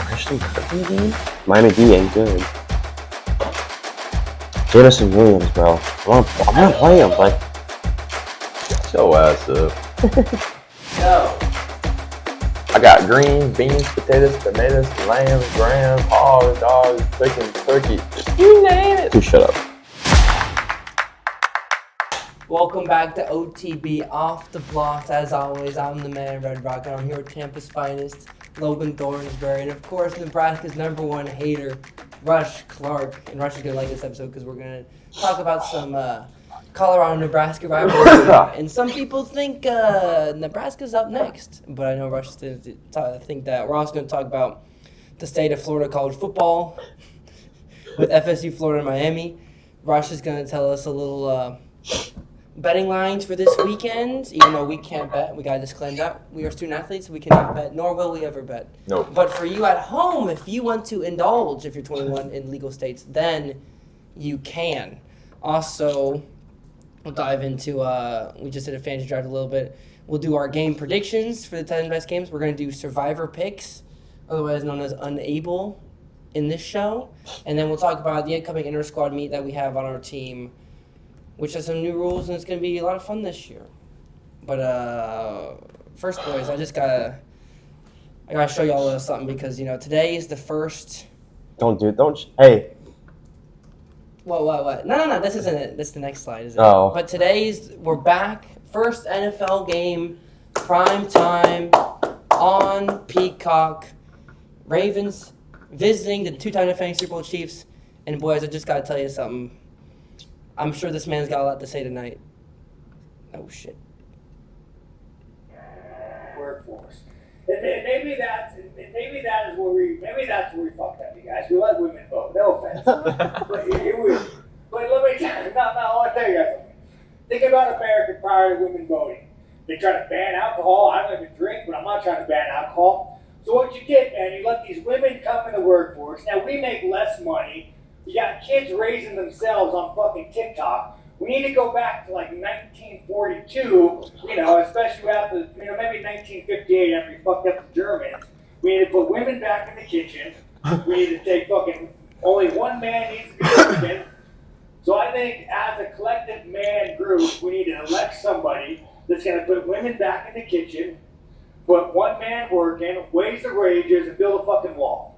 Christian Kirkland game? Miami D ain't good. Jameson Williams, bro. I'm gonna play him, but Show ass up. Go. I got greens, beans, potatoes, tomatoes, lamb, grams, hogs, dogs, chicken, turkey. You name it. dude, shut up. Welcome back to OTB Off the Blocks. As always, I'm the man, Red Rock, and I'm here with Tampa's finest, Logan Thornsberry, and of course, Nebraska's #1 hater, Rush Clark. And Rush is going to like this episode because we're going to talk about some Colorado-Nebraska rivalry. And some people think Nebraska's up next, but I know Rush think that. We're also going to talk about the state of Florida college football with FSU, Florida, and Miami. Rush is going to tell us a little betting lines for this weekend, even though we can't bet. We got to disclaim that. We are student athletes. We cannot bet, nor will we ever bet. Nope. But for you at home, if you want to indulge, if you're 21 in legal states, then you can. Also, we'll dive into, we just did a fantasy draft a little bit. We'll do our game predictions for the 10 best games. We're going to do survivor picks, otherwise known as unable, in this show. And then we'll talk about the incoming InterSquad meet that we have on our team, which has some new rules, and it's going to be a lot of fun this year. But first, boys, I gotta show y'all a little something because, today is the first... Hey. What? No, this isn't it. This is the next slide, isn't it? Oh. But we're back, first NFL game, prime time, on Peacock. Ravens visiting the two-time defending Super Bowl Chiefs. And, boys, I just gotta tell you something. I'm sure this man's got a lot to say tonight. Oh, shit. Workforce. And maybe that is where we fucked up, you guys. We let women vote. No offense. but let me tell you, I'll tell you guys something. Think about America prior to women voting. They try to ban alcohol. I don't even drink, but I'm not trying to ban alcohol. So what you get, man, you let these women come in the workforce. Now we make less money. You got kids raising themselves on fucking TikTok. We need to go back to like 1942, especially after, maybe 1958 after we fucked up the Germans. We need to put women back in the kitchen. We need to take only one man needs to be working. So I think as a collective man group, we need to elect somebody that's going to put women back in the kitchen, put one man working, raise the wages, and build a fucking wall.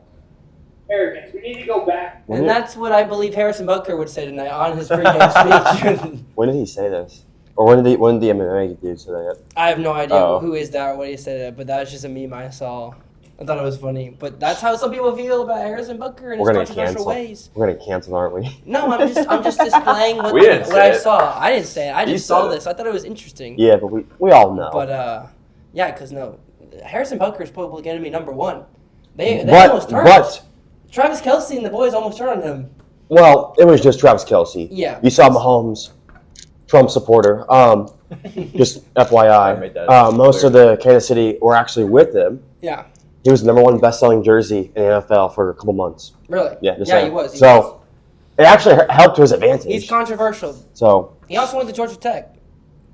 Arrogance. We need to go back. And that's what I believe Harrison Butker would say tonight on his pregame speech. When did he say this? Or when did the MMA dude say that? I have no idea who is that or what he said, but that's just a meme I saw. I thought it was funny. But that's how some people feel about Harrison Butker and his controversial ways. We're going to cancel, aren't we? No, I'm just displaying what I saw. I didn't say it. I just saw this. I thought it was interesting. Yeah, but we all know. But, because Harrison Butker is public enemy #1. They almost turned. But Travis Kelce and the boys almost turned on him. Well, it was just Travis Kelce. Yeah. You saw Mahomes, Trump supporter. Just FYI. Most of the Kansas City were actually with him. Yeah. He was the #1 best-selling jersey in the NFL for a couple months. Really? Yeah. He was. It actually helped to his advantage. He's controversial. So. He also went to Georgia Tech.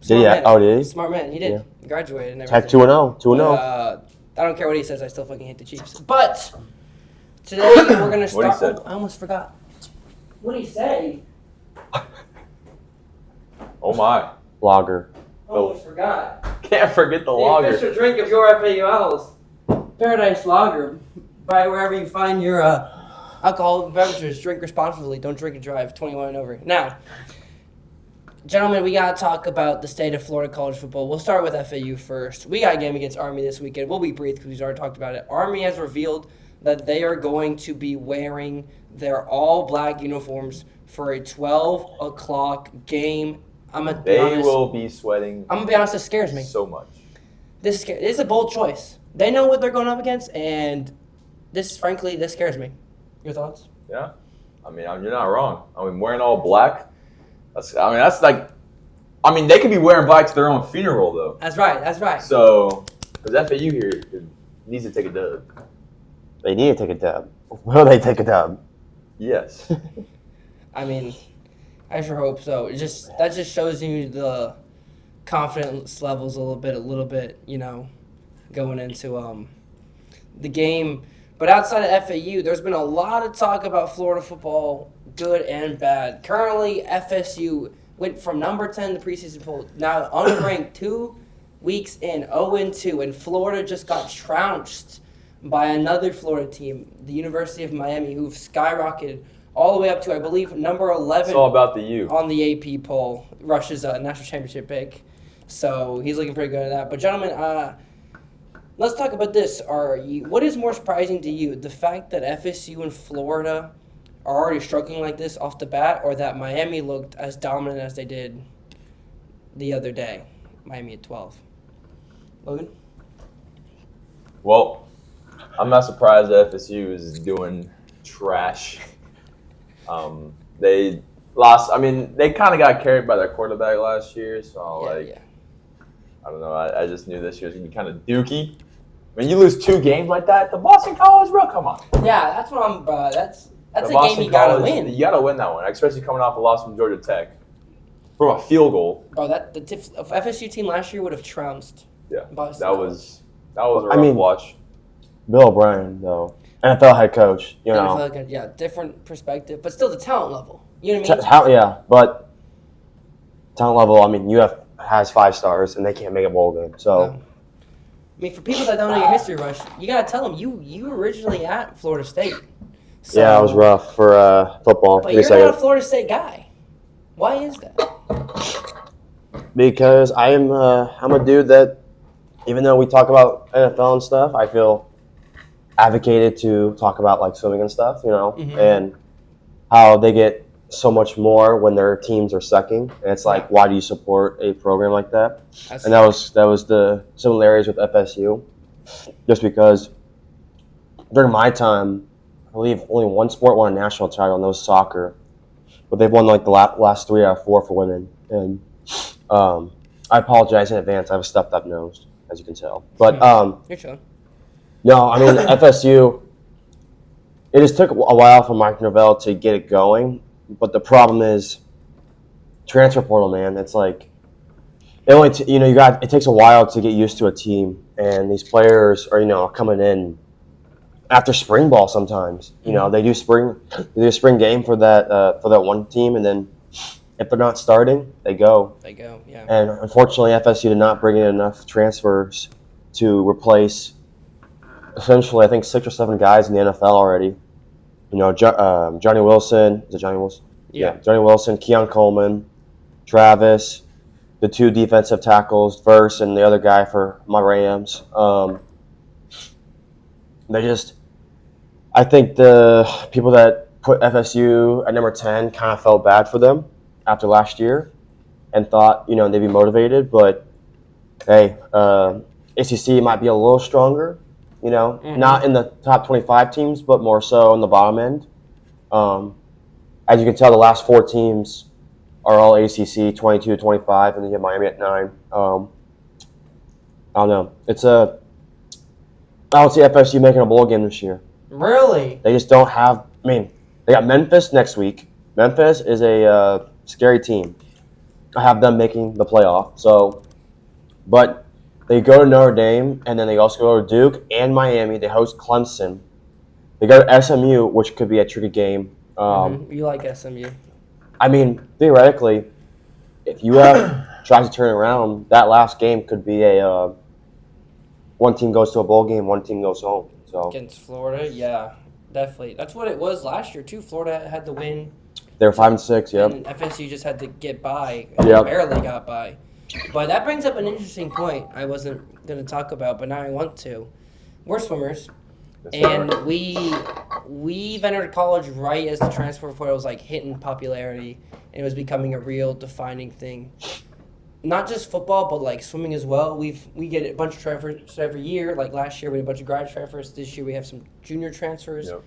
Did he? Oh, did he? Smart man. He did. Yeah. Graduated and Tech everything. 2-0. 2-0. I don't care what he says. I still fucking hate the Chiefs. But today we're gonna start. What he said? I almost forgot. What did he say? Oh my. Lager. Almost forgot. Can't forget the The lager. official drink of your FAULs. Paradise Lager. Buy wherever you find your alcoholic beverages. Drink responsibly. Don't drink and drive. 21 and over. Now, gentlemen, we got to talk about the state of Florida college football. We'll start with FAU first. We got a game against Army this weekend. We'll be brief because we've already talked about it. Army has revealed that they are going to be wearing their all-black uniforms for a 12 o'clock game. They will be sweating. I'm going to be honest, this scares me. So much. This is a bold choice. They know what they're going up against, and this scares me. Your thoughts? Yeah. You're not wrong. Wearing all black. They could be wearing black to their own funeral, though. That's right. So, because FAU here needs to take a dub. They need to take a dub. Will they take a dub? Yes. I sure hope so. That just shows you the confidence levels a little bit, going into the game. But outside of FAU, there's been a lot of talk about Florida football, good and bad. Currently, FSU went from number 10 in the preseason poll, now unranked 2 weeks in, 0-2, and Florida just got trounced by another Florida team, the University of Miami, who've skyrocketed all the way up to, I believe, number 11 It's all about the U. on the AP poll, Rush's national championship pick. So he's looking pretty good at that. But gentlemen, let's talk about this. What is more surprising to you, the fact that FSU and Florida are already struggling like this off the bat, or that Miami looked as dominant as they did the other day? Miami at 12. Logan? Well, I'm not surprised that FSU is doing trash. They lost. I mean, they kind of got carried by their quarterback last year, so I don't know. I just knew this year was gonna be kind of dookie. When you lose 2 games like that, the Boston College, bro, come on. Yeah, that's what I'm. That's a Boston game you gotta College, win. You gotta win that one, especially coming off a loss from Georgia Tech from a field goal. Bro, the FSU team last year would have trounced. Yeah, Boston that College. was a rough watch. Bill O'Brien, though, NFL head coach, you know. NFL, different perspective, but still the talent level. You know what I mean? But talent level, I mean, UF has 5 stars, and they can't make a bowl game. So, No. I mean, for people that don't know your history, Rush, you gotta tell them you were originally at Florida State. So, yeah, it was rough for football. But you're not a Florida State guy. Why is that? Because I'm a dude that, even though we talk about NFL and stuff, I feel advocated to talk about like swimming and stuff, you know, and how they get so much more when their teams are sucking. And it's like, why do you support a program like that? And that was the similarities with FSU, just because during my time, I believe only one sport won a national title, and that was soccer. But they've won like the last 3 out of 4 for women. And I apologize in advance. I have a stuffed up nose, as you can tell. But You're chilling. no, I mean FSU. It just took a while for Mike Norvell to get it going, but the problem is transfer portal, man. It's like it only it takes a while to get used to a team, and these players are coming in after spring ball sometimes. You know, they do a spring game for that one team, and then if they're not starting, they go. Yeah. And unfortunately, FSU did not bring in enough transfers to replace essentially, I think 6 or 7 guys in the NFL already. You know, Johnny Wilson. Is it Johnny Wilson? Yeah. Johnny Wilson, Keon Coleman, Travis, the 2 defensive tackles, Verse, and the other guy for my Rams. I think the people that put FSU at number 10 kind of felt bad for them after last year and thought, they'd be motivated. But, hey, ACC might be a little stronger. Not in the top 25 teams, but more so in the bottom end. As you can tell, the last 4 teams are all ACC, 22, 25, and then you have Miami at 9. I don't know. I don't see FSU making a bowl game this year. Really? They just don't have. I mean, they got Memphis next week. Memphis is a scary team. I have them making the playoff. But they go to Notre Dame, and then they also go to Duke and Miami. They host Clemson. They go to SMU, which could be a tricky game. You like SMU? I mean, theoretically, if UF tries to turn it around, that last game could be a one team goes to a bowl game, one team goes home. So against Florida, yeah, definitely. That's what it was last year too. Florida had the win. They were 5-6. Yep. And FSU just had to get by. Yep. Barely got by. But that brings up an interesting point I wasn't going to talk about, but now I want to. We're swimmers, and we've entered college right as the transfer portal was like hitting popularity, and it was becoming a real defining thing. Not just football, but like swimming as well. We get a bunch of transfers every year. Like last year, we had a bunch of grad transfers. This year, we have some junior transfers. Yep.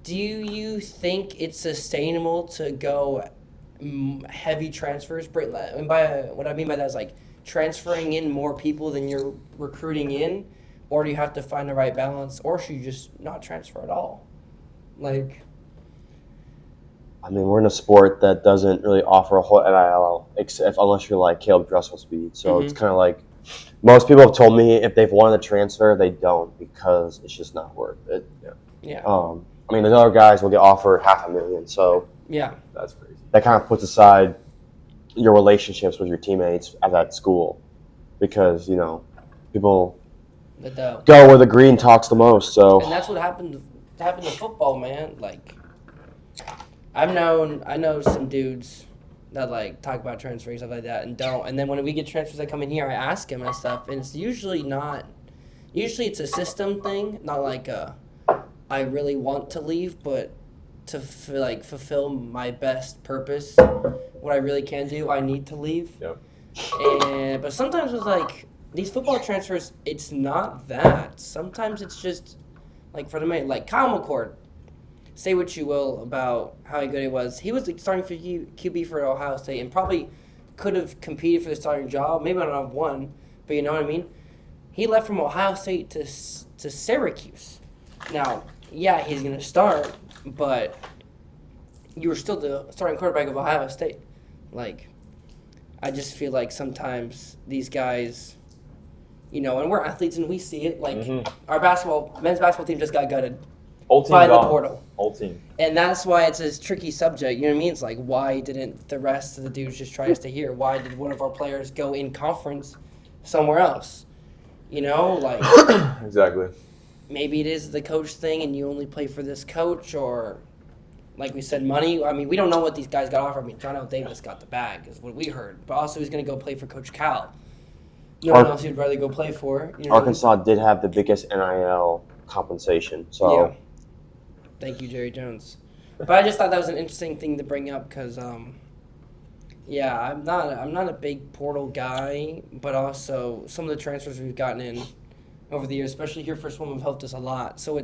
Do you think it's sustainable to go heavy transfers? And what I mean by that is like transferring in more people than you're recruiting in, or do you have to find the right balance, or should you just not transfer at all? Like, I mean, we're in a sport that doesn't really offer a whole NIL, unless you're like Caleb Dressel speed. So it's kind of like most people have told me if they've wanted to transfer, they don't because it's just not worth it. Yeah. I mean, there's other guys will get offered $500,000, so Yeah. That's crazy. that kind of puts aside your relationships with your teammates at that school because people go where the green talks the most. So And that's what happened to football, man. Like, I know some dudes that like talk about transferring stuff like that and don't. And then when we get transfers that come in here, I ask them and stuff, and it's usually not. Usually it's a system thing, not like I really want to leave, but to fulfill my best purpose, what I really can do, I need to leave. Yep. But sometimes with like these football transfers, it's not that. Sometimes it's just like for the main, like Kyle McCord. Say what you will about how good he was. He was starting for QB for Ohio State and probably could have competed for the starting job. Maybe not have won, but you know what I mean. He left from Ohio State to Syracuse. Now, yeah, he's gonna start, but you were still the starting quarterback of Ohio State. Like, I just feel like sometimes these guys, and we're athletes and we see it. Like, our men's basketball team just got gutted by the portal. Whole team. And that's why it's a tricky subject. You know what I mean? It's like, why didn't the rest of the dudes just try to stay here? Why did one of our players go in conference somewhere else? Exactly. Maybe it is the coach thing and you only play for this coach, or like we said, money. I mean, we don't know what these guys got offered. I mean, John L. Davis got the bag is what we heard. But also he's going to go play for Coach Cal. No one else he'd rather go play for. Arkansas did have the biggest NIL compensation. So. Yeah. Thank you, Jerry Jones. But I just thought that was an interesting thing to bring up because, I'm not a big portal guy, but also some of the transfers we've gotten in over the years, especially here for swim, have helped us a lot. So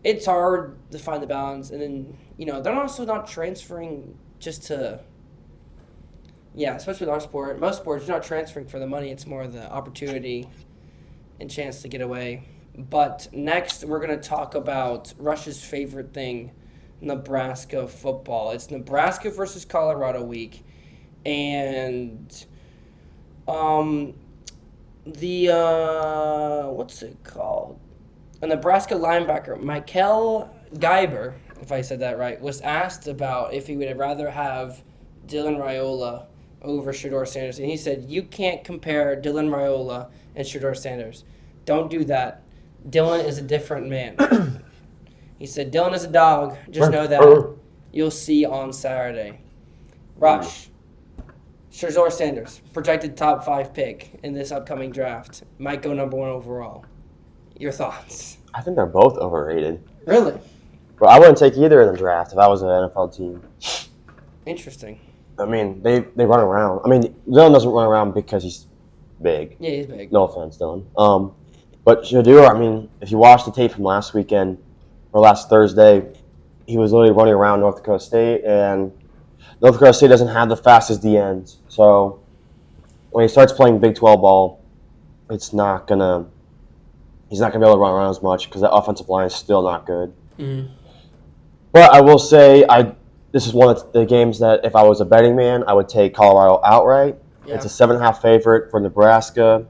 it's hard to find the balance, and then they're also not transferring just to. Yeah, especially with our sport. Most sports, you're not transferring for the money. It's more the opportunity and chance to get away. But next, we're going to talk about Rush's favorite thing, Nebraska football. It's Nebraska versus Colorado week. And what's it called? A Nebraska linebacker, Mikel Geiber, if I said that right, was asked about if he would rather have Dylan Raiola over Shedeur Sanders. And he said, you can't compare Dylan Raiola and Shedeur Sanders. Don't do that. Dylan is a different man. He said, Dylan is a dog. Just know that. You'll see on Saturday. Rush. Shedeur Sanders, projected top 5 pick in this upcoming draft. Might go number 1 overall. Your thoughts? I think they're both overrated. Really? But I wouldn't take either in the draft if I was an NFL team. Interesting. I mean, they run around. I mean, Dylan doesn't run around because he's big. Yeah, he's big. No offense, Dylan. But Shedeur, I mean, if you watch the tape from last weekend or last Thursday, he was literally running around North Dakota State, and North Dakota State doesn't have the fastest DNs. So when he starts playing Big 12 ball, he's not gonna be able to run around as much because the offensive line is still not good. Mm-hmm. But I will say, this is one of the games that if I was a betting man, I would take Colorado outright. Yeah. It's a 7.5 favorite for Nebraska.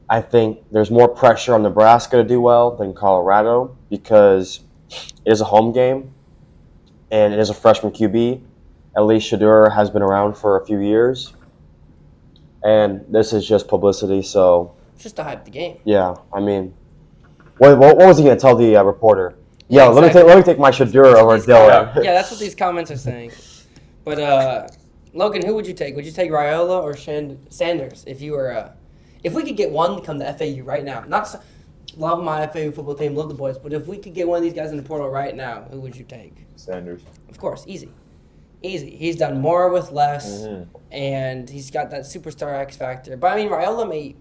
I think there's more pressure on Nebraska to do well than Colorado because it is a home game and it is a freshman QB. At least Shedeur has been around for a few years. And this is just publicity, so... Just to hype the game. Yeah, I mean... What was he going to tell the reporter? Yeah, exactly. let me take my Shedeur over Dylan. Yeah, that's what these comments are saying. But, Logan, who would you take? Would you take Raiola or Sanders if you were... If we could get one to come to FAU right now, love my FAU football team, love the boys, but if we could get one of these guys in the portal right now, who would you take? Sanders. Of course, easy. He's done more with less, and he's got that superstar X factor. But I mean, Raiola may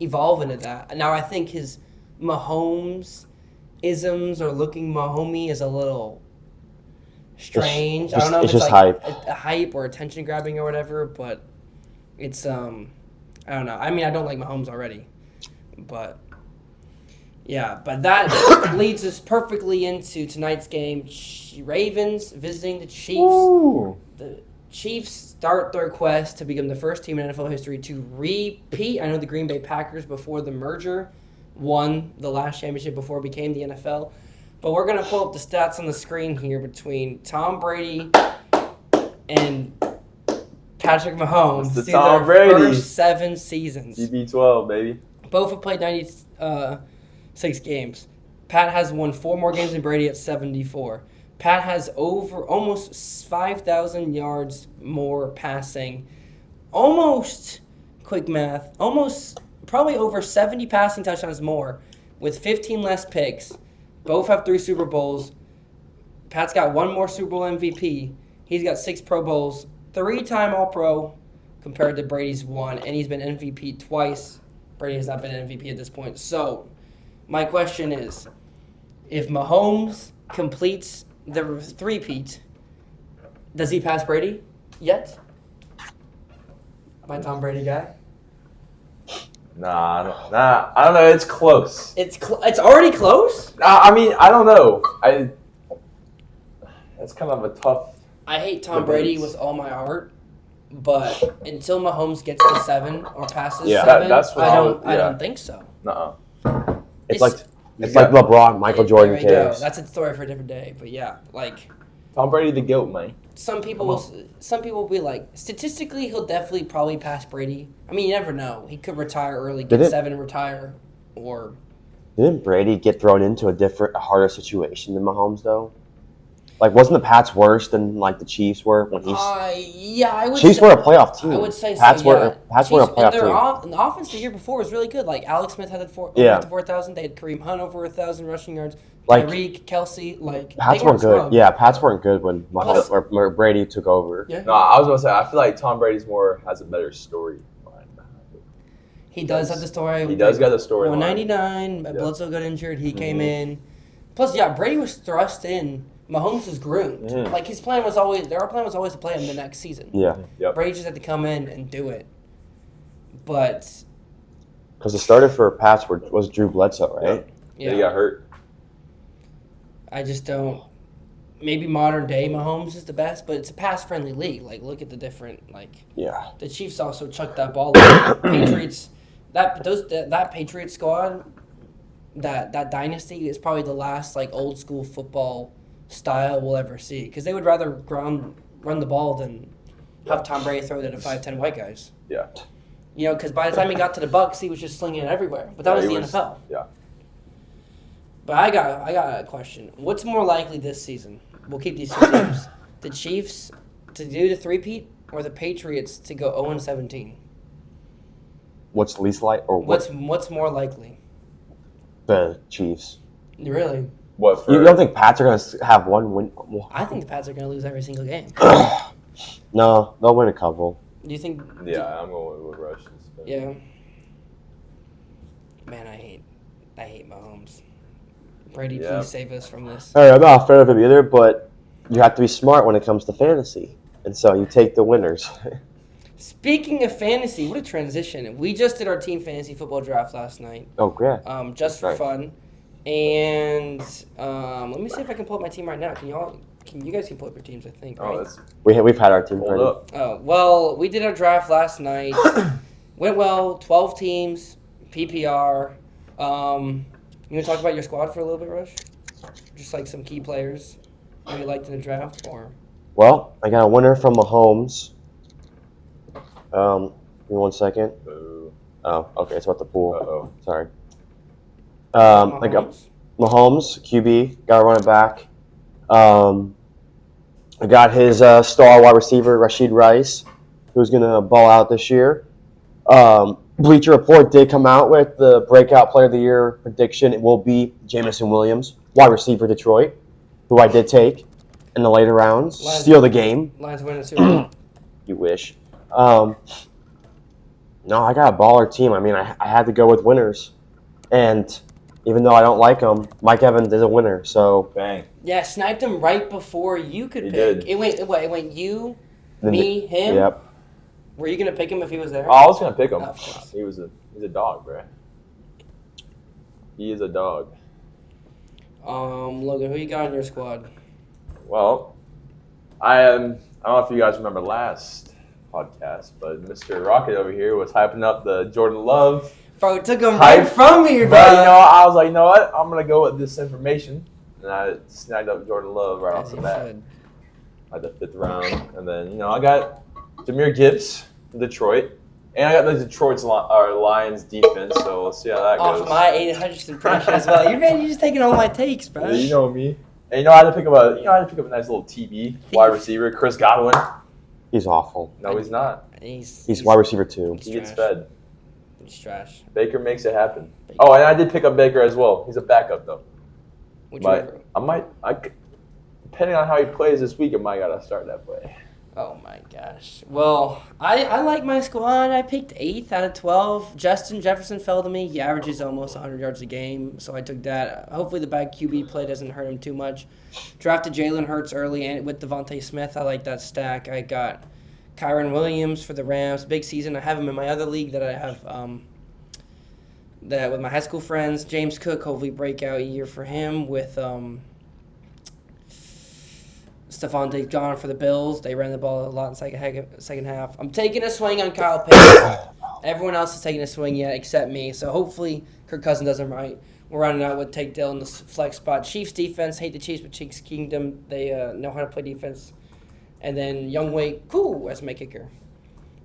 evolve into that. Now I think his Mahomes isms or looking Mahomey is a little strange. I don't know if it's like a hype or attention grabbing or whatever, but it's I don't know. I mean, I don't like Mahomes already, but yeah. But that leads us perfectly into tonight's game. Ravens visiting the Chiefs. Ooh. Chiefs start their quest to become the first team in NFL history to repeat. I know the Green Bay Packers before the merger won the last championship before it became the NFL. But we're going to pull up the stats on the screen here between Tom Brady and Patrick Mahomes. It's the These Tom are Brady. first 7 seasons. CB12, baby. Both have played 96 games. Pat has won 4 more games than Brady at 74. Pat has over almost 5,000 yards more passing. Almost, quick math, almost probably over 70 passing touchdowns more with 15 less picks. Both have 3 Super Bowls. Pat's got 1 more Super Bowl MVP. He's got 6 Pro Bowls, 3-time All-Pro compared to Brady's 1, and he's been MVP twice. Brady has not been MVP at this point. So, my question is, if Mahomes completes the three-peat, does he pass Brady yet? My Tom Brady guy? Nah, I don't know. It's close. It's already close? I mean, I don't know. That's kind of a tough. I hate Tom Debates. Brady with all my heart, but until Mahomes gets to 7 or passes Yeah. 7, That's what I don't think so. Nuh-uh. It's like LeBron, Michael Jordan There we go. cares. That's a story for a different day. But yeah, like Tom Brady the GOAT, man. some people will be like, statistically, he'll definitely probably pass Brady. I mean, you never know. He could retire early, get 7 and retire, or Didn't Brady get thrown into a harder situation than Mahomes though? Like, wasn't the Pats worse than like the Chiefs were when he's? yeah, I would. Chiefs say, were a playoff team. I would say Pats so. were Pats were a Chiefs- and playoff team. the offense the year before was really good. Like Alex Smith had over Yeah. 4,000. They had Kareem Hunt over 1,000 rushing yards. Like, Tyreek, Kelsey, like Pats they weren't good. scrubbed. Yeah, Pats weren't good when Plus- Mahomes or Brady took over. Yeah. No, I was gonna say I feel like Tom Brady's has a better story. He does have the story. He does got the story. 199. Bledsoe got injured. He came in. Plus, yeah, Brady was thrust in. Mahomes was groomed. Mhm. Like his plan was always to play him the next season. Yeah, Yep. Brady just had to come in and do it. But because the starter for Pats was Drew Bledsoe, right? yeah, He got hurt. I just don't. Maybe modern day Mahomes is the best, but it's a pass friendly league. Like look at the different Yeah. The Chiefs also chucked that ball. Like, Patriots, that Patriots squad, that dynasty is probably the last like old school football style we'll ever see because they would rather run the ball than have Tom Brady throw it at 5'10" white guys. Yeah. You know, because by the time he got to the Bucs, he was just slinging it everywhere. But that was the NFL. Yeah. But I got a question. What's more likely this season? We'll keep these 2 teams. The Chiefs to do the three-peat or the Patriots to go 0-17? What's least like or What's more likely? the Chiefs? Really? What for? You don't think Pats are going to have one win? I think the Pats are going to lose every single game. No, they'll win a couple. Do you think? Yeah, I'm going with Russians. Yeah. Man, I hate Mahomes. Brady, Yeah. please save us from this. All right, I'm not a fan of him either, but you have to be smart when it comes to fantasy, and so you take the winners. Speaking of fantasy, what a transition. We just did our team fantasy football draft last night. Oh, great. Just for Right. fun. And let me see if I can pull up my team right now. You guys can pull up your teams, I think, right? Oh, that's We've had our team hold ready. up. Oh, well, we did our draft last night. Went well, 12 teams, PPR. You want to talk about your squad for a little bit, Rush? Just like some key players you liked in the draft, or? Well, I got a winner from Mahomes. Give me 1 second. Boo. Oh, okay, it's about the pool. Uh-oh. Sorry. I got Mahomes, QB, got a running back. I got his star wide receiver, Rashid Rice, who's going to ball out this year. Bleacher Report did come out with the breakout player of the year prediction. It will be Jamison Williams, wide receiver Detroit, who I did take in the later rounds. Lions- Steal the game. Lions winning the Super Bowl. You wish. No, I got a baller team. I mean, I had to go with winners. And even though I don't like them, Mike Evans is a winner. So Bang. Yeah, sniped him right before you could He pick. did. It went you, then me, him. Yep. Were you going to pick him if he was there? Oh, I was gonna pick him. Oh, of course. He's a dog, bro. He is a dog. Logan, who you got on your squad? Well, I I don't know if you guys remember last podcast, but Mr. Rocket over here was hyping up the Jordan Love. Bro, took him right from me, bro. But, I was like, you know what? I'm going to go with this information. And I snagged up Jordan Love right off the bat. At the 5th round. And then, I got Jahmyr Gibbs from Detroit. And I got the Detroit's Lions defense, so let's see how that goes. Off my 800th impression as well. You're just taking all my takes, bro. Yeah, you know me. And I had to pick up a nice little TB wide receiver, Chris Godwin. He's awful. No, he's not. He's wide receiver 2. He gets fed. He's trash. Baker makes it happen. Oh, and I did pick up Baker as well. He's a backup though. Depending on how he plays this week, I might gotta start that play. Oh my gosh. Well, I like my squad. I picked 8th out of 12. Justin Jefferson fell to me. He averages almost 100 yards a game, so I took that. Hopefully the bad QB play doesn't hurt him too much. Drafted Jalen Hurts early and with Devontae Smith. I like that stack. I got Kyron Williams for the Rams. Big season. I have him in my other league that I have that with my high school friends. James Cook, hopefully breakout year for him with Stephon Diggs gone for the Bills. They ran the ball a lot in second half. I'm taking a swing on Kyle Pitts. Everyone else is taking a swing yet except me. So hopefully Kirk Cousins does him right. We're running out with Tank Dell in the flex spot. Chiefs defense. Hate the Chiefs, but Chiefs Kingdom. They know how to play defense. And then Younghoe Koo as my kicker.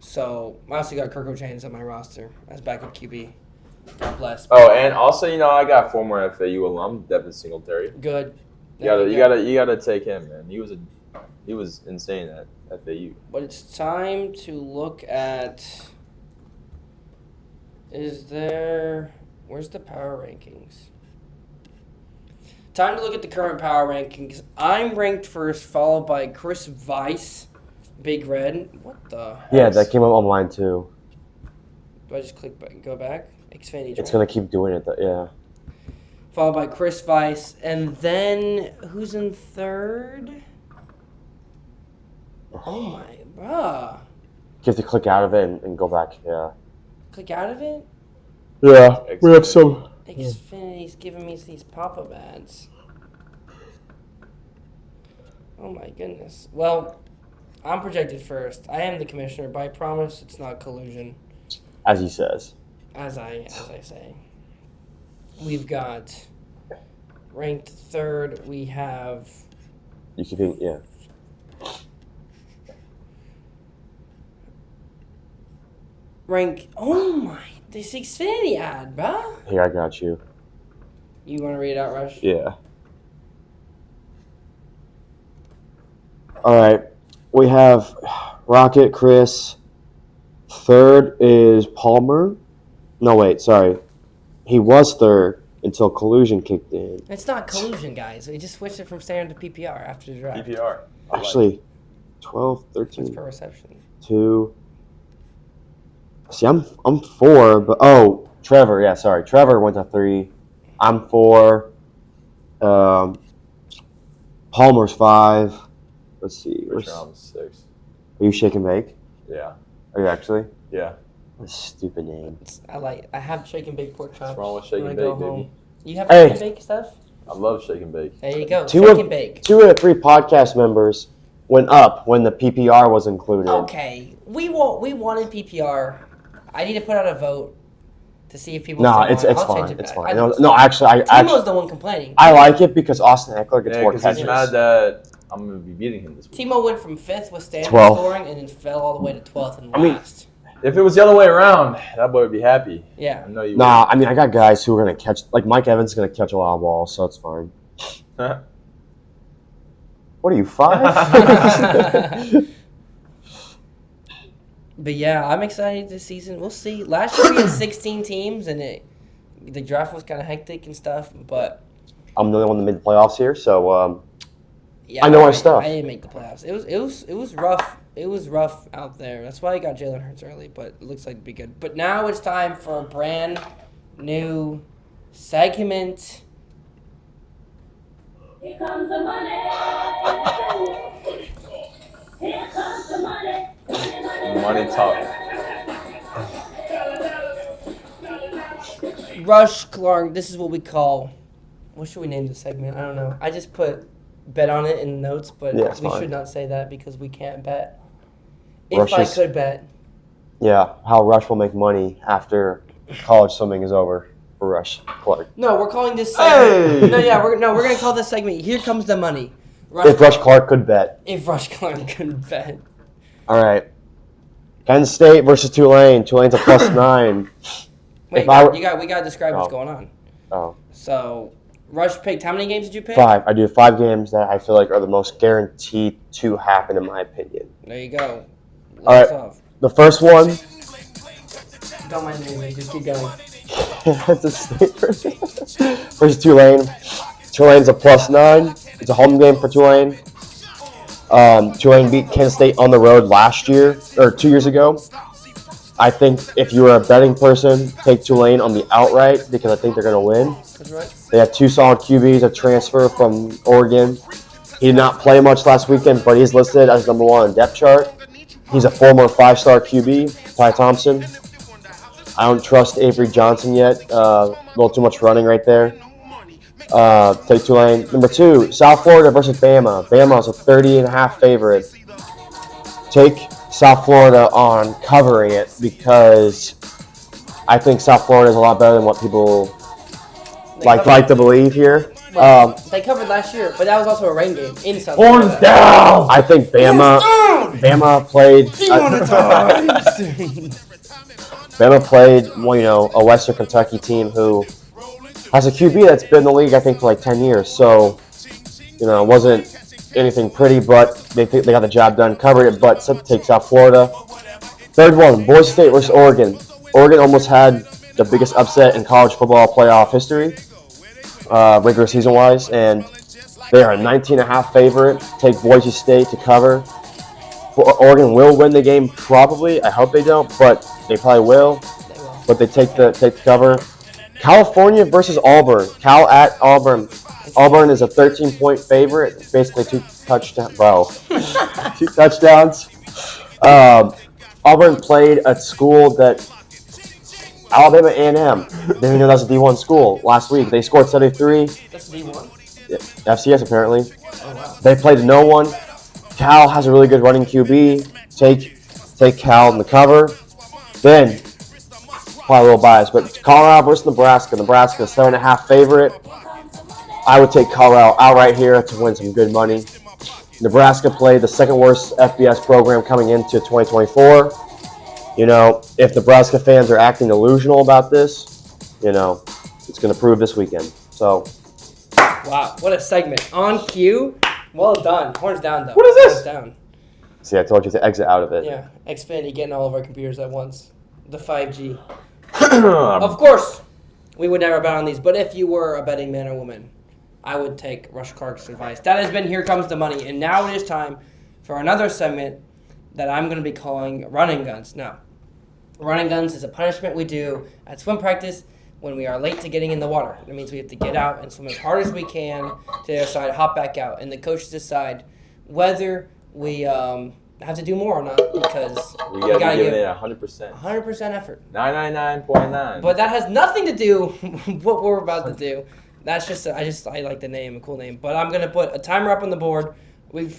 So I also got Kirk Cousins on my roster as backup QB. God bless. Oh, and also, I got former FAU alum Devin Singletary. Good. You gotta take him, man. He was insane at FAU. But it's time to look at. Where's the power rankings? Time to look at the current power rankings. I'm ranked first, followed by Chris Weiss, Big Red. What the? Yeah, that came up online too. Do I just click back and go back? Xfinity. It's gonna keep doing it. Yeah. Followed by Chris Weiss, and then who's in third? Oh my, bruh. You have to click out of it and go back. Yeah. Click out of it? Yeah, we have some. Xfinity's giving me these pop-up ads. Oh my goodness. Well, I'm projected first. I am the commissioner, but I promise it's not collusion. As he says. As I say. We've got ranked third. We have. You keep yeah. Oh my! This Xfinity ad, bro. Here, I got you. You want to read it out, Rush? Yeah. All right. We have Rocket, Chris. Third is Palmer. No, wait, sorry. He was third until collusion kicked in. It's not collusion, guys. We just switched it from standard to PPR after the draft. PPR. Actually, 12, 13. That's per reception. 2. See, I'm 4, but Trevor. Yeah, sorry. Trevor went to 3. I'm 4. Palmer's 5. Let's see. I'm 6. Are you Shake and Bake? Yeah. Are you actually? Yeah. What a stupid name. I have Shake and Bake pork chops. What's wrong with Shake and Bake, baby? You have Shake and Bake stuff? I love Shake and Bake. There you go. Two Shake and Bake. 2 of the 3 podcast members went up when the PPR was included. Okay. We wanted PPR. I need to put out a vote to see if people. No, it's fine. It's fine. No, actually, Timo's the one complaining. I like it because Austin Eckler gets more catches. He's mad that I'm gonna be beating him this week. Timo went from 5th with standard 12th. scoring and then fell all the way to 12th and last. If it was the other way around, that boy would be happy. Yeah. I know you. Nah, I mean, I got guys who are gonna catch. Like Mike Evans is gonna catch a lot of balls, so it's fine. What are you, 5? But yeah, I'm excited this season. We'll see. Last year we had 16 teams, and the draft was kind of hectic and stuff. But I'm the only one that made the playoffs here, so yeah, I know my stuff. I didn't make the playoffs. It was rough. It was rough out there. That's why I got Jalen Hurts early, but it looks like it'd be good. But now it's time for a brand new segment. Here comes the money. Here comes the money. Money talk. Rush Clark, this is what we call. What should we name this segment? I don't know. I just put bet on it in notes, but Yeah, it's we fine. should not say that because we can't bet. Rush If I is- could bet. Yeah, how Rush will make money after college swimming is over for Rush Clark. No, we're calling this segment. Hey! We're gonna call this segment. Here comes the money. If Rush Clark could bet. If Rush Clark could bet. All right. Penn State versus Tulane. Tulane's a +9. Wait, If I were- we got to describe what's Oh. going on. Oh, So, Rush picked. How many games did you pick? 5. I do 5 games that I feel like are the most guaranteed to happen in my opinion. There you go. All Let's right. off. The first one. Don't mind me. Just keep going. Kansas State versus Tulane. Tulane's a +9. It's a home game for Tulane. Tulane beat Kansas State on the road last year, or 2 years ago. I think if you were a betting person, take Tulane on the outright because I think they're going to win. That's right. They have 2 solid QBs, a transfer from Oregon. He did not play much last weekend, but he's listed as number 1 on the depth chart. He's a former 5-star QB, Ty Thompson. I don't trust Avery Johnson yet. A little too much running right there. Take Tulane. Number 2, South Florida versus Bama. Bama is a 30.5 favorite. Take South Florida on covering it because I think South Florida is a lot better than what people like to believe here. They covered last year, but that was also a rain game in South Horns Florida. down! I think Bama played. Bama played, a Western Kentucky team who has a QB that's been in the league, I think, for like 10 years. So, it wasn't anything pretty, but they got the job done, covered it, but take South Florida. Third one, Boise State versus Oregon. Oregon almost had the biggest upset in college football playoff history, regular season-wise, and they are a 19.5 favorite. Take Boise State to cover. Oregon will win the game, probably. I hope they don't, but they probably will. But they take the cover. California versus Auburn. Cal at Auburn. Auburn is a 13-point favorite. Basically 2 touchdowns. Bro. 2 touchdowns. Auburn played at school that Alabama A&M. They didn't know that's a D1 school last week. They scored 73. That's D1? Yeah, FCS apparently. Oh, wow. They played no one. Cal has a really good running QB. Take Cal in the cover. Then, probably a little biased, but Colorado versus Nebraska. Nebraska 7.5 favorite. I would take Colorado outright here to win some good money. Nebraska played the second worst FBS program coming into 2024. If Nebraska fans are acting delusional about this, it's going to prove this weekend. So, Wow, what a segment. On cue. Well done. Horns down, though. What is this? Horns down. see, I told you to exit out of it. Yeah, Xfinity getting all of our computers at once. The 5G. Um, Of course, we would never bet on these, but if you were a betting man or woman, I would take Rush Clark's advice. That has been Here Comes the Money, and now it is time for another segment that I'm going to be calling Running Guns. Now, Running Guns is a punishment we do at swim practice when we are late to getting in the water. That means we have to get out and swim as hard as we can to the other side, hop back out, and the coaches decide whether we have to do more or not because we gotta give it 100%. 100% effort. 999.9. But that has nothing to do with what we're about to do. That's just I like the name, a cool name. But I'm gonna put a timer up on the board.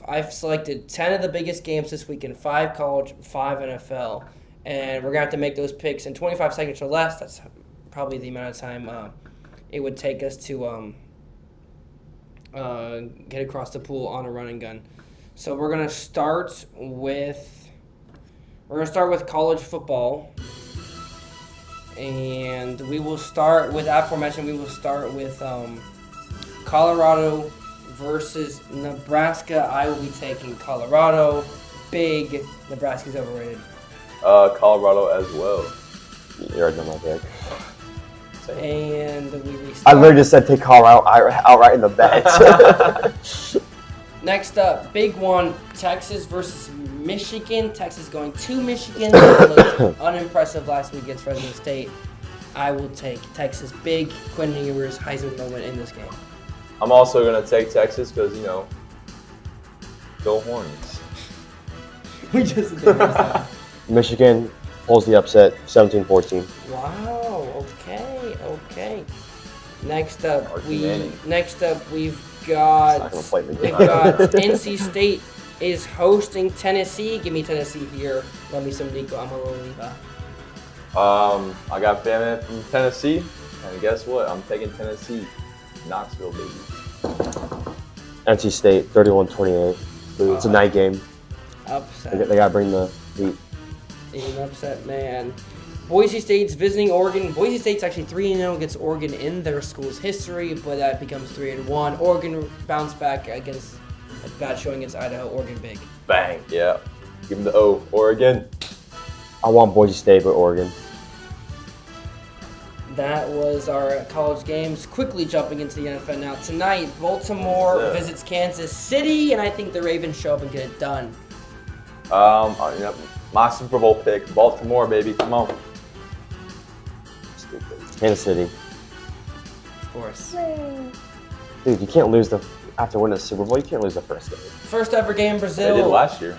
I've selected 10 of the biggest games this weekend, 5 college, 5 NFL, and we're gonna have to make those picks in 25 seconds or less. That's probably the amount of time it would take us to get across the pool on a running gun. So we're gonna start with college football. And we will start with, aforementioned, Colorado versus Nebraska. I will be taking Colorado. Big. Nebraska's overrated. Colorado as well. You already know my pick. And we I restart. literally just said take Colorado outright in the bet. Next up, big one, Texas versus Michigan. Texas going to Michigan. They looked unimpressive last week against Fresno State. I will take Texas. Big Quinn Ewers Heisman moment in this game. I'm also going to take Texas because, go Hornets. We just did that. Michigan pulls the upset, 17-14. Wow. Okay. Next up, Archie Manning. we've not gonna play me. we've got NC State is hosting Tennessee. Give me Tennessee here. Love me some Nico Amaloliva. I got family from Tennessee, and guess what? I'm taking Tennessee. Knoxville, baby. NC State, 31-28. It's a night game. Upset. They gotta bring the heat. An upset, man. Boise State's visiting Oregon. Boise State's actually 3-0 against Oregon in their school's history, but that becomes 3-1. Oregon bounced back against a bad showing against Idaho. Oregon big. Bang. Yeah. Give them the O. Oregon. I want Boise State, but Oregon. That was our college games. Quickly jumping into the NFL now. Tonight, Baltimore visits Kansas City, and I think the Ravens show up and get it done. My Super Bowl pick, Baltimore, baby. Come on. Stupid. Kansas City. Of course. Dude, you can't lose after winning the Super Bowl. You can't lose the first game. First ever game in Brazil. They did last year.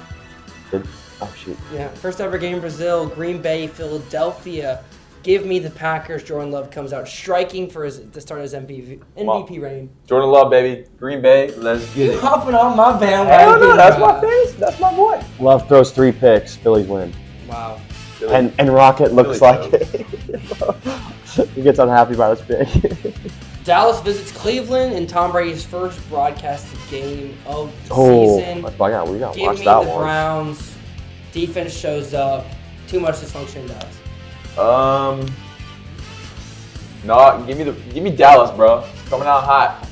Oh shoot. Yeah, first ever game in Brazil. Green Bay, Philadelphia. Give me the Packers. Jordan Love comes out striking for to start his MVP reign. Jordan Love, baby. Green Bay, let's get it. Hopping on my bandwagon. Hell no, that's my face. That's my boy. Love throws 3 picks. Phillies win. Wow. And Rocket looks Philly like he gets unhappy by this pick. Dallas visits Cleveland in Tom Brady's first broadcasted game of the season. We gotta Give watch me that the one. Browns. Defense shows up. Too much dysfunction does. No, give me Dallas, bro. Coming out hot.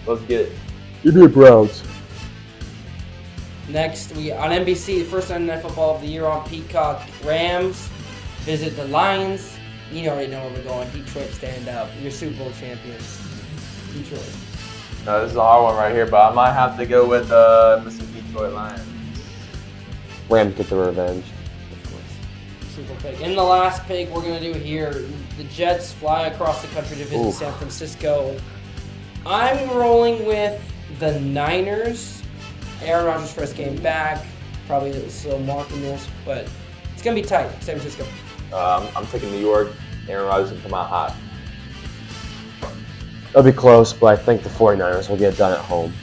Let's get it. Give me the Browns. Next, we on NBC, the first Sunday Night Football of the year on Peacock. Rams visit the Lions. You already know where we're going. Detroit, stand up. You're Super Bowl champions. Detroit. No, this is a hard one right here, but I might have to go with Mr. Detroit Lions. Rams get the revenge. Of course. Super pick. And the last pick we're going to do here, the Jets fly across the country to visit San Francisco. I'm rolling with the Niners. Aaron Rodgers' first game back. Probably a little slow marking this, but it's going to be tight. San Francisco. I'm taking New York. Aaron Rodgers can come out hot. It'll be close, but I think the 49ers will get it done at home.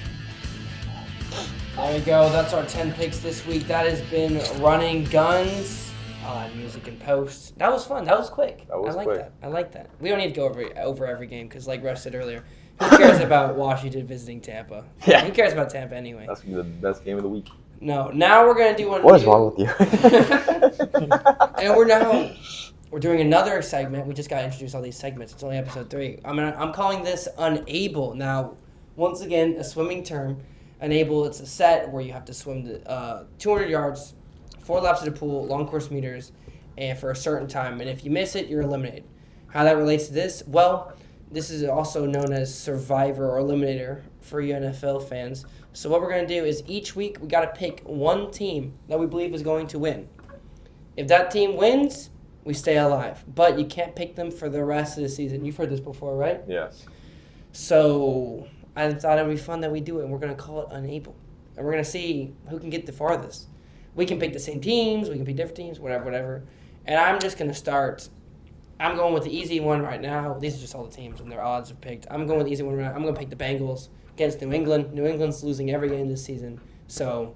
There we go. That's our 10 picks this week. That has been Running Guns on Music and Post. That was fun. That was quick. That was quick. I like that. We don't need to go over every game because, like Russ said earlier, who cares about Washington visiting Tampa? Yeah. Who cares about Tampa anyway? That's gonna be the best game of the week. No. Now we're gonna do one. What is wrong with you? And we're doing another segment. We just got to introduce all these segments. It's only episode 3. I'm calling this Unable. Now, once again, a swimming term. Unable, it's a set where you have to swim 200 yards, 4 laps of the pool, long course meters, and for a certain time. And if you miss it, you're eliminated. How that relates to this? Well, this is also known as Survivor or Eliminator for you NFL fans. So what we're going to do is each week we got to pick one team that we believe is going to win. If that team wins, we stay alive. But you can't pick them for the rest of the season. You've heard this before, right? Yes. So I thought it would be fun that we do it, and we're going to call it Unable. And we're going to see who can get the farthest. We can pick the same teams. We can pick different teams, whatever. And I'm just going to start. I'm going with the easy one right now. These are just all the teams and their odds are picked. I'm going with the easy one right now. I'm going to pick the Bengals against New England. New England's losing every game this season. So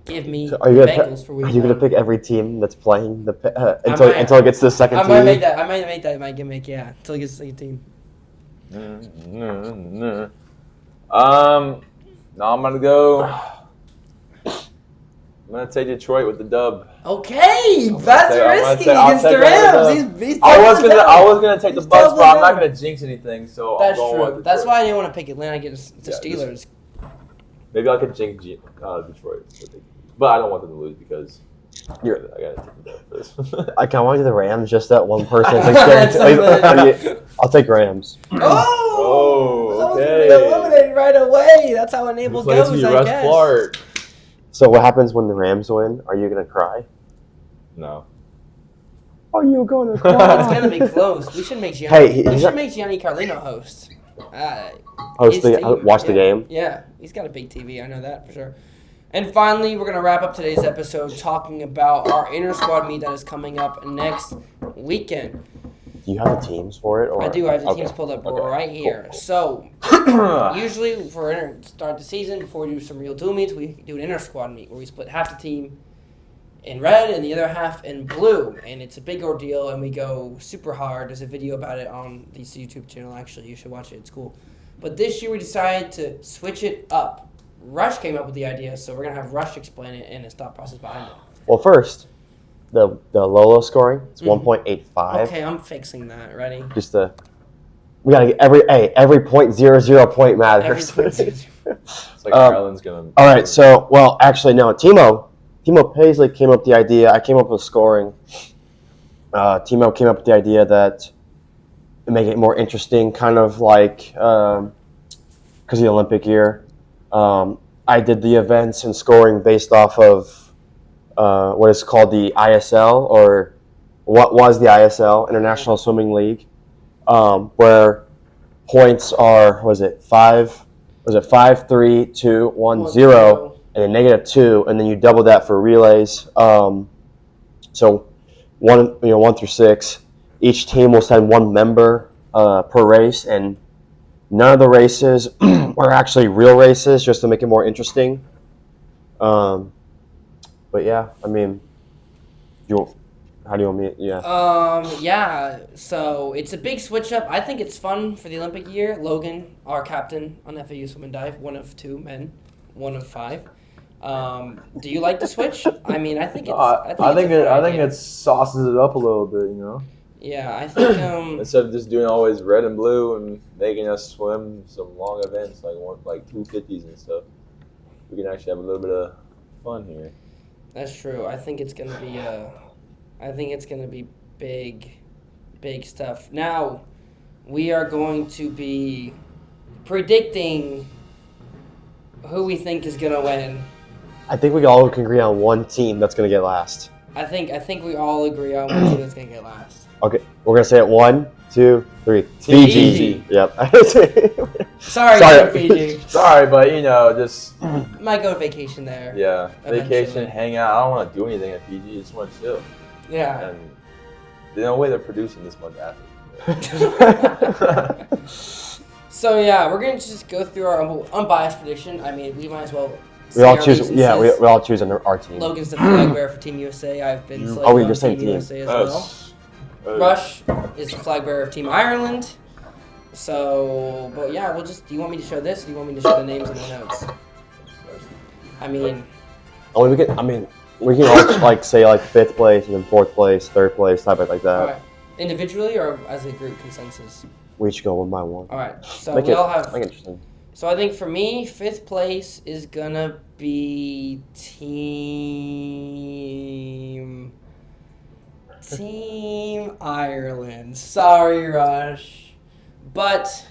give me the Bengals for week 1. Are you going to pick every team that's playing until it gets to the second team? I might make that gimmick, yeah, until it gets to the second team. No, I'm gonna go. I'm gonna take Detroit with the dub. Okay, that's risky against the Rams. I was gonna take the Bucks, but I'm not gonna jinx anything. So that's I'm going true. That's why I didn't want to pick Atlanta against the Steelers. Maybe I could jinx Detroit, but I don't want them to lose because I gotta take the dub first. I kind of want to do the Rams, just that one person. I'll take Rams. Oh, okay. Eliminated right away. That's how Unable goes, I guess. Clark. So what happens when the Rams win? Are you going to cry? No. Are you going to cry? It's going to be close. We should make Gianni Carlino host. Watch the game? Yeah, he's got a big TV. I know that for sure. And finally, we're going to wrap up today's episode talking about our InterSquad meet that is coming up next weekend. Do you have the teams for it? Or? I do. I have the Okay. teams pulled up Okay. right here. Cool. So, usually for start the season, before we do some real dual meets, we do an InterSquad meet where we split half the team in red and the other half in blue. And it's a big ordeal, and we go super hard. There's a video about it on this YouTube channel, actually. You should watch it. It's cool. But this year we decided to switch it up. Rush came up with the idea, so we're going to have Rush explain it and his thought process behind it. Well, first, the Lolo scoring, it's 1.85. Okay, I'm fixing that. Ready? We gotta get every 0.00 point matters. Every It's like Ireland's gonna. All right, so actually no. Timo Paisley came up with the idea. I came up with scoring. Timo came up with the idea that to make it more interesting, kind of like because of the Olympic year. I did the events and scoring based off of what is called the ISL, or what was the ISL, International Swimming League, where points are 5, 3, 2, 1, 0, and then -2, and then you double that for relays. So 1 through 6, each team will send one member per race, and none of the races were actually real races, just to make it more interesting. But yeah, I mean, how do you want me? Yeah. Yeah, so it's a big switch up. I think it's fun for the Olympic year. Logan, our captain on FAU Swim and Dive, 1 of 2 men, 1 of 5. Do you like the switch? I mean, I think it's. I think it sauces it up a little bit, you know. Yeah, I think. Instead of just doing always red and blue and making us swim some long events like 250s and stuff, we can actually have a little bit of fun here. That's true. I think it's gonna be big stuff. Now, we are going to be predicting who we think is gonna win. I think we all can agree on one team that's going to get last. I think we all agree on one team that's gonna get last. Okay, we're going to say it 1, 2, 3. Fiji. Yep. Sorry, Fiji. Sorry, but just Might go to vacation there. yeah, Eventually. vacation, hang out. I don't want to do anything at Fiji. I just want to chill. Yeah. And there's no way they're producing this much athletes. So yeah, we're gonna just go through our unbiased prediction. I mean, we might as well. We all choose. Yeah, we all choose our team. Logan's the flag bearer for Team USA. I've been selected we're on the same Team team. USA as well. Rush is the flag bearer of Team Ireland. So, but yeah, do you want me to show this? Or do you want me to show the names and the notes? I mean. We can all say 5th place and then 4th place, 3rd place, type it like that. All right. Individually or as a group consensus? We should go one by one. All right. So Make we it all have. interesting. So I think for me, 5th place is gonna be Team Ireland. Sorry, Rush, but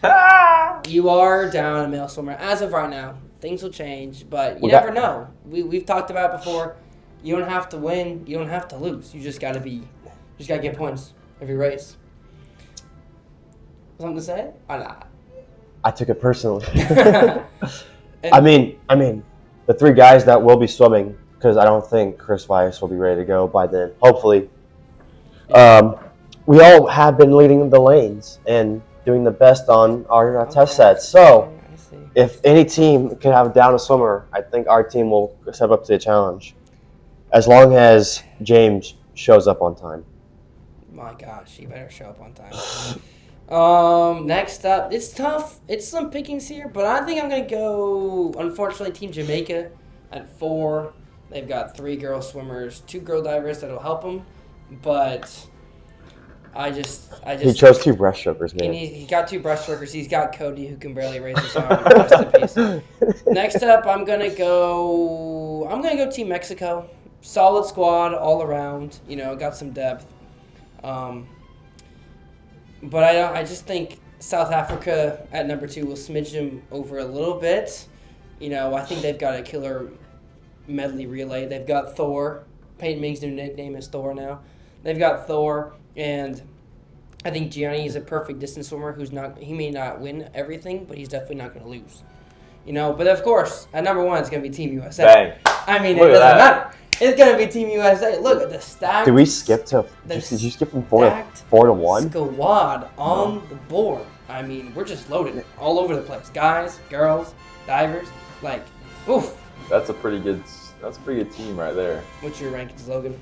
you are down a male swimmer as of right now. Things will change, but you never know. We've talked about it before. You don't have to win. You don't have to lose. You just gotta get points every race. Something to say? Or not? I took it personally. I mean, the 3 guys that will be swimming, because I don't think Chris Weiss will be ready to go by then. Hopefully. We all have been leading the lanes and doing the best on our test sets. So, if any team can have down a swimmer, I think our team will step up to the challenge. As long as James shows up on time. My gosh, he better show up on time. Next up, it's tough. It's some pickings here, but I think I'm going to go, unfortunately, Team Jamaica at 4. They've got 3 girl swimmers, 2 girl divers that'll help them, but I just... He chose 2 breaststrokers, man. He got 2 breaststrokers. He's got Cody, who can barely raise his arm. Rest in peace. Next up, I'm going to go Team Mexico. Solid squad all around. Got some depth. But I just think South Africa at number 2 will smidge him over a little bit. I think they've got a killer medley relay. They've got Thor. Peyton Ming's new nickname is Thor now. They've got Thor, and I think Gianni is a perfect distance swimmer he may not win everything, but he's definitely not going to lose. But of course, at number 1, it's going to be Team USA. Bang. I mean, Look it doesn't at matter. It's gonna be Team USA. Look at the stacked. Did we skip to? the Did you skip from 4 stacked to 1? Squad on the board. I mean, we're just loaded all over the place. Guys, girls, divers. Like, oof. That's a pretty good team right there. What's your rankings, Logan?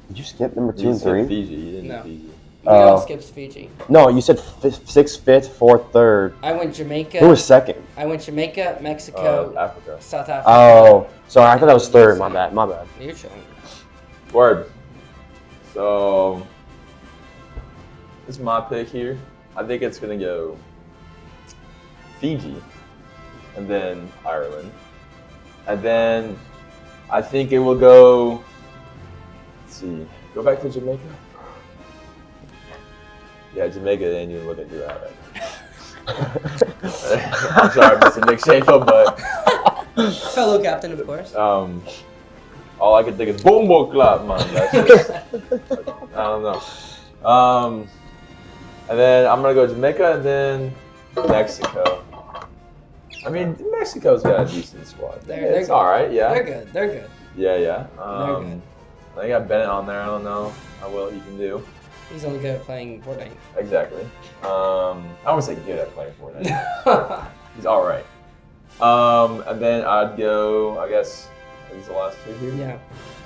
Did you skip number 2 You and said 3? Fiji. You didn't No. do Fiji. We all skips Fiji. No, you said 6th, 5th, 4th, 3rd. I went Jamaica. Who was second? I went Jamaica, Mexico, Africa. South Africa. Oh, sorry. I thought that was 3rd. My bad. My bad. You're chilling. Word. So this is my pick here. I think it's gonna go Fiji, and then Ireland, and then I think it will go. Let's see. Go back to Jamaica. Yeah, Jamaica ain't even looking through that right. I'm sorry, Mr. Nick Schaefer, but Fellow captain, of course. all I can think is boom boom clap, man. That's just, I don't know. And then I'm gonna go Jamaica and then Mexico. I mean, Mexico's got a decent squad. It's all right. Yeah. They're good. They're good. Yeah. They're good. They got Bennett on there. I don't know how well he can do. He's only good at playing Fortnite. Exactly. I wouldn't say good at playing Fortnite. He's all right. And then I'd go. I guess these the last 2 here. Yeah.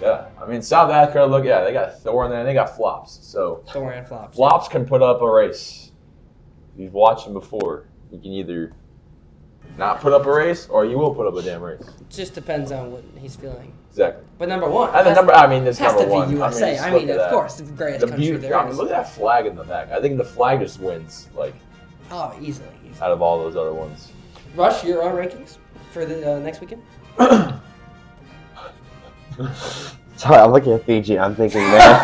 Yeah. I mean, South Africa. Look, yeah, they got Thor in there. And they got Flops. So Thor and Flops. Flops can put up a race. You've watched him before. You can either not put up a race or you will put up a damn race. It just depends on what he's feeling. Exactly. But number one. And the number. I mean, this has number to be one. USA. just I look mean, at of that. course, the greatest The country beauty. there I mean, is. look at that flag in the back. I think the flag just wins, like, Oh, easily. out of all those other ones. Rush, your own rankings for the next weekend? Sorry, I'm looking at Fiji. I'm thinking, man.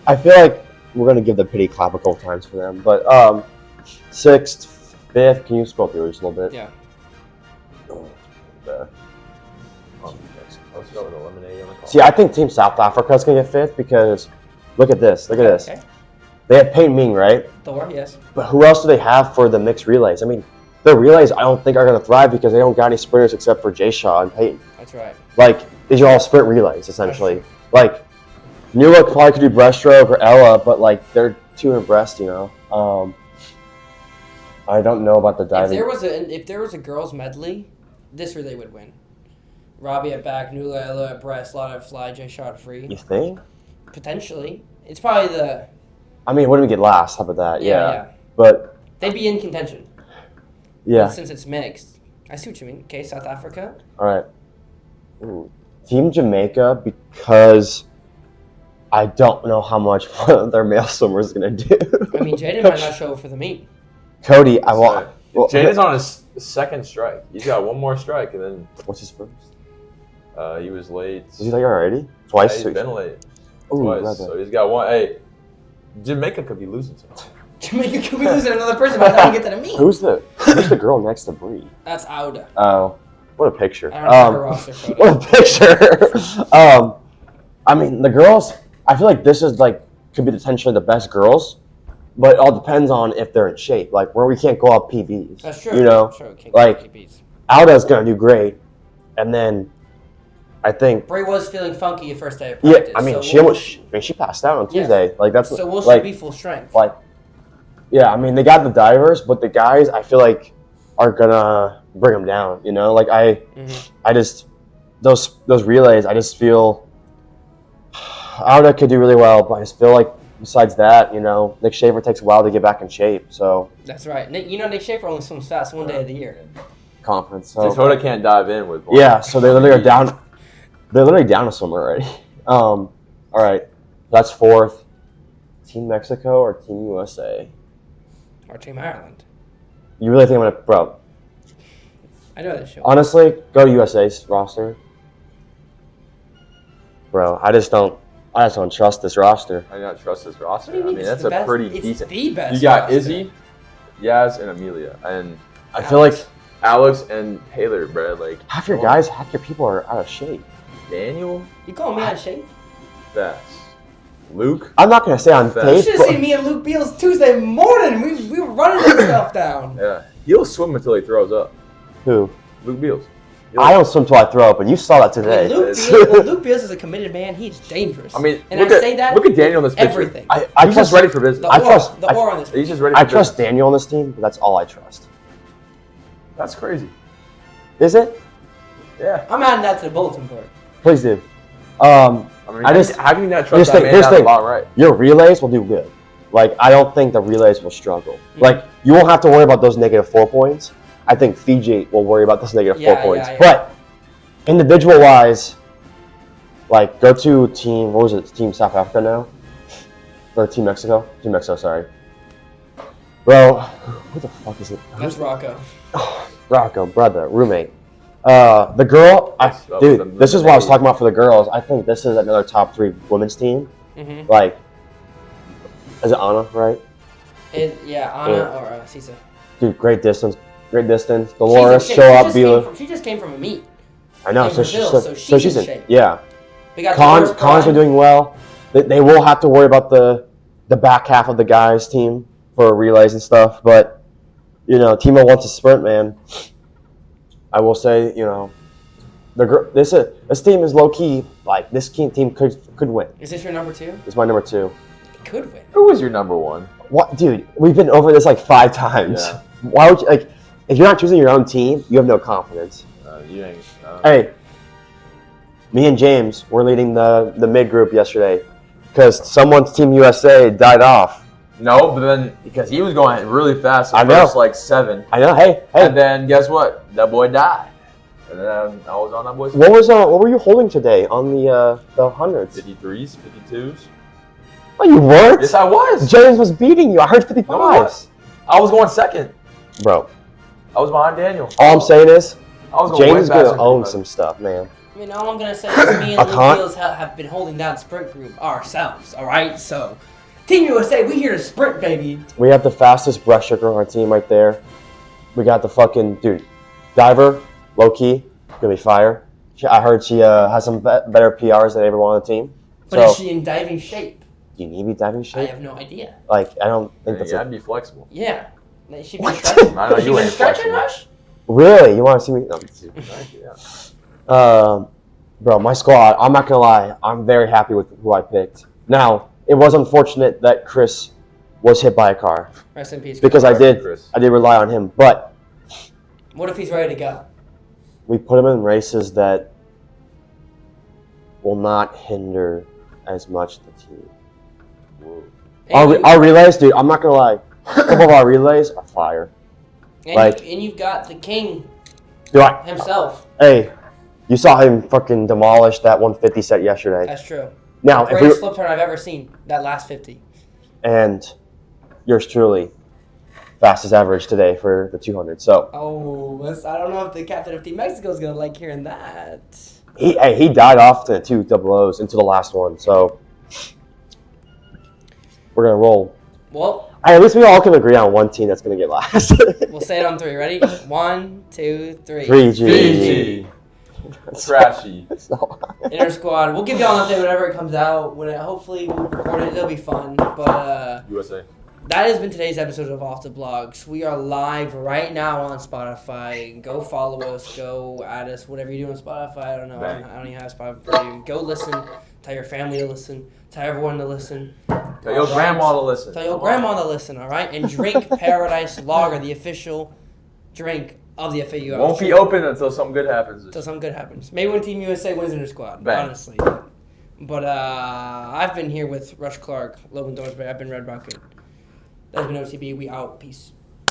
I feel like we're gonna give the pity clap a couple times for them, but 6th, 5th. Can you scroll through just a little bit? Yeah. Let's go with eliminate on the call. See, I think Team South Africa's gonna get 5th because look at this. Look at this. Okay. They have Peyton Ming, right? Thor, yes. But who else do they have for the mixed relays? I mean, the relays I don't think are gonna thrive because they don't got any sprinters except for Jay Shaw and Peyton. That's right. Like these are all sprint relays essentially. Like Nula probably could do breaststroke or Ella, but like they're too in breast, you know. I don't know about the diving. If there was a girls medley, this relay would win. Robbie at back, Nula, Ella at breast, Lotta at fly, Jay shot free. You think? Potentially. It's probably the... I mean, what did we get last? How about that? Yeah. But They'd be in contention. yeah. But since it's mixed. I see what you mean. Okay, South Africa. All right. Ooh. Team Jamaica, because I don't know how much their male swimmer is gonna do. I mean, Jaden might not show up for the meet. Cody, I want. Well, Jaden's on his second strike. He's got one more strike, and then what's his first? he was late. Was he like already? Twice. Yeah, he's been late. Ooh, Twice. rather. So he's got one. Hey, Jamaica could be losing tonight. Jamaica could be losing another person by the time we get to the meet. Who's the girl next to Bree? That's Auda. Oh, what a picture! I don't have her roster photo. What a picture! I mean, the girls. I feel like this is like could be potentially the best girls, but it all depends on if they're in shape. Like where we can't go up PBs. That's true. You know, True. Can't like- get PBs. Auda's gonna do great, and then I think. Bray was feeling funky the first day of Yeah, practice. I mean, so she passed out on Yeah. Tuesday. Like that's So will she like be full strength? like. Yeah, I mean they got the divers, but the guys I feel like are gonna bring them down. You know, like I just those relays. I just feel Auda could do really well, but I just feel like besides that, you know, Nick Schaefer takes a while to get back in shape. So That's right. Nick Schaefer only swims fast one day of the year. conference. So Dakota can't dive in with one. yeah, so they literally are down. They're literally down a swimmer already. All right, that's 4th. Team Mexico or Team USA? Or Team Ireland. You really think I'm gonna, bro? I know that show. Honestly, go to USA's roster, bro. I just don't trust this roster. I do not trust this roster. What do you I mean mean, it's that's the a best? pretty It's decent. the best You got roster. Izzy, Yaz, and Amelia, and I feel like Alex and Taylor, bro. Like half your guys, half your people are out of shape. Daniel, You call me out of shape? Bess, Luke. I'm not gonna say on You You tape. should have seen me and Luke Beals Tuesday morning. We were running that stuff down. Yeah, he'll swim until he throws up. Who? Luke Beals. I don't swim till I throw up, and you saw that today. When Luke Beals is a committed man, he's dangerous. I mean, and look at Daniel in this picture. everything. He's just ready for business. The aura on this. He's just ready for I trust business. Daniel on this team, but that's all I trust. That's crazy. Is it? Yeah. I'm adding that to the bulletin board. Please do. I mean, how can you not trust that man down the long right? Your relays will do good. Like, I don't think the relays will struggle. Like, you won't have to worry about those -4 points. I think Fiji will worry about those -4 points. Yeah. But individual-wise, like, go to Team, what was it, Team South Africa now? Or Team Mexico? Team Mexico, sorry. Bro, who the fuck is it? That's Rocco. Rocco, brother, roommate. The girl, dude, this is what I was talking about for the girls. I think this is another top 3 women's team. Mm-hmm. Like, is it Anna, right? Anna or Cisa. Dude, great distance. Dolores, show up, Bila. She just came from a meet. I know, in Brazil, so she's in shape. Yeah. We got Cons are doing well. They will have to worry about the back half of the guys' team for relays and stuff. But, Timo wants a sprint, man. I will say, this team is low key. Like, this team could win. Is this your number 2? It's my number 2. It could win. Who was your number 1? What, dude? We've been over this like 5 times. Yeah. Why would you like? If you're not choosing your own team, you have no confidence. You ain't. Hey, me and James were leading the mid group yesterday because someone's Team USA died off. No, but then because he was going really fast, I know. First 7. I know. Hey. And then guess what? That boy died. And then I was on that boy's. What were you holding today on the hundreds? 53s, 52s. Oh, you weren't? Yes, I was. James was beating you. I heard 55s. No, I was going second. Bro, I was behind Daniel. all I'm saying is I was going James way is faster gonna than own him. some stuff, man. I mean, all I'm going to say is me and Luke Beals have been holding down sprint group ourselves, all right? So, Team USA, we here to sprint, baby. We have the fastest breaststroker on our team right there. We got the fucking dude, diver, low key, gonna be fire. I heard she has some better PRs than everyone on the team. But is she in diving shape? Do you need to be diving I shape? have no idea. Like, I don't think that's I'd be flexible. Yeah. She been What? stretching. I know She you been ain't stretching, flexible. Rush? Really? You want to see me? No. Yeah. Bro, my squad, I'm not going to lie, I'm very happy with who I picked. Now, it was unfortunate that Chris was hit by a car Rest in peace. because I did Chris. rely on him. But What if he's ready to go? we put him in races that will not hinder as much the team. And Our relays, dude, I'm not going to lie, a couple of our relays are fire. you've got the king Dude, himself. hey, you saw him fucking demolish that 150 set yesterday. That's true. Now, The greatest flip turn I've ever seen, that last 50. and yours truly, fastest average today for the 200. So I don't know if the captain of Team Mexico is going to like hearing that. he died off to 2 double O's into the last one. So we're gonna roll. Well, At least we all can agree on one team that's gonna get last. we'll say it on 3. Ready? 1, 2, 3. 3G. Fiji. Trashy. InterSquad. We'll give y'all an update whenever it comes out. Hopefully we'll record it. It'll be fun. But USA. that has been today's episode of Off the Blogs. We are live right now on Spotify. Go follow us. Go add us. Whatever you do on Spotify. I don't know. I don't even have Spotify. Go listen. Tell your family to listen. Tell everyone to listen. Tell your grandma to listen. Tell your grandma to listen, all right? And drink Paradise Lager, the official drink of the FAU. Won't be open until something good happens. Until something good happens. Maybe when Team USA wins InterSquad, Bang. honestly. But I've been here with Rush Clark, Logan Dorsberry. I've been Red Rocket. That's been OTB. We out. Peace.